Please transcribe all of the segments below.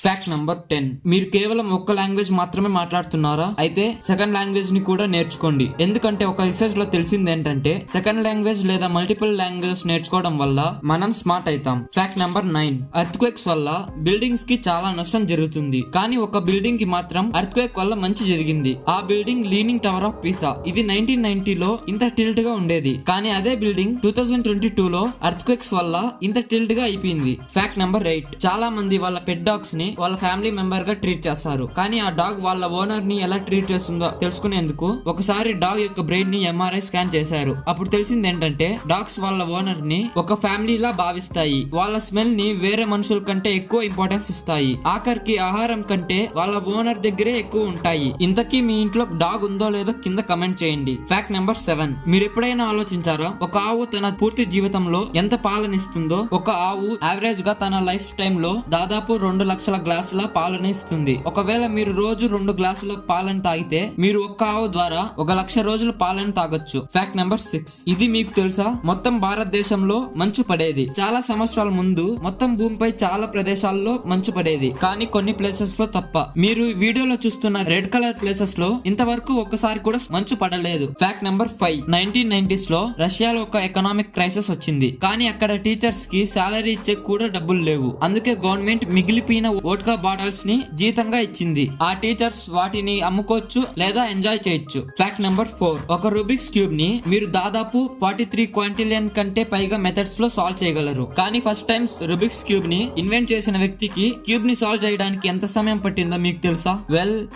Fact number 10. మీరు కేవలం ఒక్క లాంగ్వేజ్ మాత్రమే మాట్లాడుతున్నారా? అయితే సెకండ్ లాంగ్వేజ్ ని కూడా నేర్చుకోండి. ఎందుకంటే ఒక రీసెర్చ్ లో తెలిసింది ఏంటంటే సెకండ్ లాంగ్వేజ్ లేదా మల్టిపుల్ లాంగ్వేజెస్ నేర్చుకోవడం వల్ల మనం స్మార్ట్ అవుతాం. Fact number 9. ఎర్త్క్వేక్స్ వల్ల బిల్డింగ్స్ కి చాలా నష్టం జరుగుతుంది, కానీ ఒక బిల్డింగ్ కి మాత్రం ఎర్త్క్వేక్ వల్ల మంచి జరిగింది. ఆ building leaning tower of Pisa. ఇది 1990లో ఇంత టిల్ట్ గా ఉండేది, కానీ అదే బిల్డింగ్ 2022లో ఎర్త్క్వేక్స్ వల్ల ఇంత టిల్ట్ గా అయిపోయింది. Fact number 8. చాలా మంది వాళ్ళ పెట్ డాగ్స్ ని వాళ్ళ ఫ్యామిలీ మెంబర్ గా ట్రీట్ చేస్తారు, కానీ ఆ డాగ్ వాళ్ళ ఓనర్ ని ఎలా ట్రీట్ చేస్తుందో తెలుసుకునేందుకు ఒకసారి డాగ్ యొక్క బ్రెయిన్ ని MRI స్కాన్ చేశారు. అప్పుడు తెలిసింది ఏంటంటే డాగ్స్ వాళ్ళ ఓనర్ ని ఒక ఫ్యామిలీ లా భావిస్తాయి. వాళ్ళ స్మెల్ ని వేరే మనుషుల కంటే ఎక్కువ ఇంపార్టెన్స్ ఇస్తాయి. ఆఖరికి ఆహారం కంటే వాళ్ళ ఓనర్ దగ్గరే ఎక్కువ ఉంటాయి. ఇంతకీ మీ ఇంట్లో డాగ్ ఉందో లేదో కింద కమెంట్ చేయండి. Fact number 7. మీరు ఎప్పుడైనా ఆలోచించారా ఒక ఆవు తన పూర్తి జీవితంలో ఎంత పాలనిస్తుందో? ఒక ఆవు యావరేజ్ గా తన లైఫ్ టైమ్ లో దాదాపు 2 లక్షల గ్లాసుల పాలను ఇస్తుంది. ఒకవేళ మీరు రోజు 2 గ్లాసుల పాలను తాగితే మీరు ఒక్క ఆవు ద్వారా 1 లక్ష రోజులు పాలను తాగొచ్చు. Fact number 6. ఇది మీకు తెలుసా? మొత్తం భారతదేశంలో మంచు పడేది. చాలా సంవత్సరాల ముందు మొత్తం భూమిపై చాలా ప్రదేశాల్లో మంచు పడేది, కానీ కొన్ని ప్లేసెస్ లో తప్ప. మీరు వీడియోలో చూస్తున్న రెడ్ కలర్ ప్లేసెస్ లో ఇంతవరకు ఒక్కసారి కూడా మంచు పడలేదు. Fact number 5. 1990s లో రష్యాలో ఒక ఎకనామిక్ క్రైసిస్ వచ్చింది, కానీ అక్కడ టీచర్స్ కి సాలరీ ఇచ్చే కూడా డబ్బులు లేవు. అందుకే గవర్నమెంట్ మిగిలిపోయిన వోడ్కా బాటిల్స్ ని జీతంగా ఇచ్చింది. ఆ టీచర్స్ వాటిని అమ్ముకోవచ్చు లేదా ఎంజాయ్ చేయొచ్చు. Fact number 4. ఒక రూబిక్స్ క్యూబ్ ని మీరు దాదాపు 43 క్వాంటిలియన్ కంటే పైగా మెథడ్స్ లో సాల్వ్ చేయగలరు, కానీ ఫస్ట్ టైం రూబిక్స్ క్యూబ్ ని ఇన్వెంట్ చేసిన వ్యక్తికి క్యూబ్ ని సాల్వ్ చేయడానికి ఎంత సమయం పట్టిందో మీకు తెలుసా?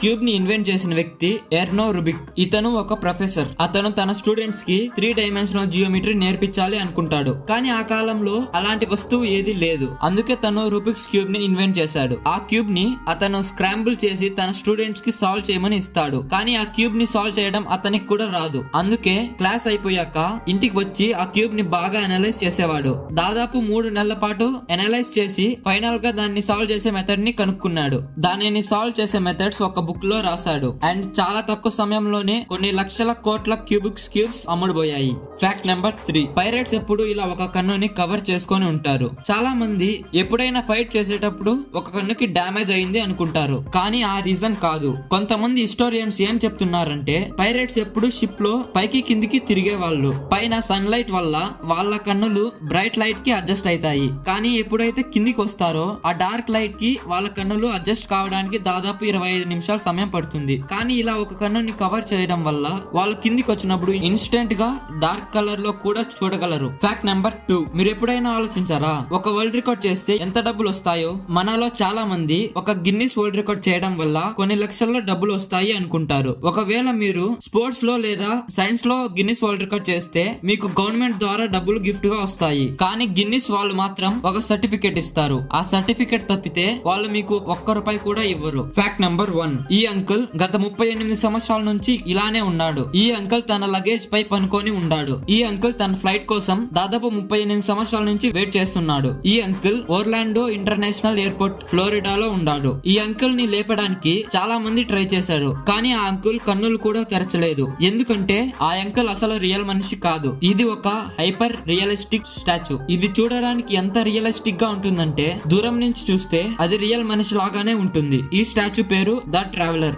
క్యూబ్ ని ఇన్వెంట్ చేసిన వ్యక్తి ఎర్నో రుబిక్. ఇతను ఒక ప్రొఫెసర్. అతను తన స్టూడెంట్స్ కి 3 డైమెన్షనల్ జియోమెట్రీ నేర్పించాలి అనుకుంటాడు, కానీ ఆ కాలంలో అలాంటి వస్తువు ఏది లేదు. అందుకే తను రూబిక్స్ క్యూబ్ ని ఇన్వెంట్ చేశాడు. ఆ క్యూబ్ ని అతను స్క్రాంబుల్ చేసి తన స్టూడెంట్స్ కి సాల్వ్ చేయమని ఇస్తాడు, కానీ ఆ క్యూబ్ ని సాల్వ్ చేయడం అతనికి కూడా రాదు. అందుకే క్లాస్ అయిపోయాక ఇంటికి వచ్చి ఆ క్యూబ్ ని బాగా అనలైజ్ చేసేవాడు. దాదాపు 3 నెలల పాటు అనలైజ్ చేసి ఫైనల్ గా దాన్ని సాల్వ్ చేసే మెథడ్ ని కనుక్కున్నాడు. దానిని సాల్వ్ చేసే మెథడ్స్ ఒక బుక్ లో రాశాడు, అండ్ చాలా తక్కువ సమయంలోనే కొన్ని లక్షల కోట్ల క్యూబ్స్ అమ్ముడుపోయాయి. Fact number 3. పైరేట్స్ ఎప్పుడు ఇలా ఒక కన్నుని కవర్ చేసుకొని ఉంటారు. చాలా మంది ఎప్పుడైనా ఫైట్ చేసేటప్పుడు ఒక కన్నుకి డ్యామేజ్ అయింది అనుకుంటారు, కానీ ఆ రీజన్ కాదు. కొంతమంది హిస్టోరియన్స్ ఏం చెప్తున్నారంటే పైరేట్స్ ఎప్పుడు షిప్ లో పైకి కిందికి తిరిగే వాళ్ళు. పైన సన్ లైట్ వల్ల వాళ్ళ కన్నులు బ్రైట్ లైట్ కి అడ్జస్ట్ అవుతాయి, కానీ ఎప్పుడైతే కిందికి వస్తారో ఆ డార్క్ లైట్ కి వాళ్ళ కన్నులు అడ్జస్ట్ కావడానికి దాదాపు 25 నిమిషాలు సమయం పడుతుంది. కానీ ఇలా ఒక కన్నుని కవర్ చేయడం వల్ల వాళ్ళు కిందికి వచ్చినప్పుడు ఇన్స్టెంట్ గా డార్క్ కలర్ లో కూడా చూడగలరు. Fact number 2. మీరు ఎప్పుడైనా ఆలోచించారా ఒక వరల్డ్ రికార్డ్ చేస్తే ఎంత డబ్బులు వస్తాయో? మనలో చాలా మంది ఒక గిన్నిస్ వరల్డ్ రికార్డ్ చేయడం వల్ల కొన్ని లక్షల్లో డబ్బులు వస్తాయి అనుకుంటారు. ఒకవేళ మీరు స్పోర్ట్స్ లో లేదా సైన్స్ లో గిన్నిస్ వరల్డ్ రికార్డ్ చేస్తే మీకు గవర్నమెంట్ ద్వారా డబ్బులు గిఫ్ట్ గా వస్తాయి, కానీ గిన్నిస్ వాళ్ళు మాత్రం ఒక సర్టిఫికేట్ ఇస్తారు. ఆ సర్టిఫికేట్ తప్పితే వాళ్ళు మీకు ₹1 కూడా ఇవ్వరు. Fact number 1. ఈ అంకుల్ గత 38 సంవత్సరాల నుంచి ఇలానే ఉన్నాడు. ఈ అంకుల్ తన లగేజ్ పై పనుకొని ఉన్నాడు. ఈ అంకుల్ తన ఫ్లైట్ కోసం దాదాపు 38 సంవత్సరాల నుంచి వెయిట్ చేస్తున్నాడు. ఈ అంకుల్ ఓర్లాండో ఇంటర్నేషనల్ ఎయిర్పోర్ట్ ఫ్లోరిడాలో ఉన్నాడు. ఈ అంకుల్ ని లేపడానికి చాలా మంది ట్రై చేశారు, కానీ ఆ అంకుల్ కన్నులు కూడా తెరచలేదు. ఎందుకంటే ఆ అంకుల్ అసలు రియల్ మనిషి కాదు. ఇది ఒక హైపర్ రియలిస్టిక్ స్టాచ్యూ. ఇది చూడడానికి ఎంత రియలిస్టిక్ గా ఉంటుందంటే దూరం నుంచి చూస్తే అది రియల్ మనిషి లాగానే ఉంటుంది. ఈ స్టాచ్యూ పేరు ద ట్రావెలర్.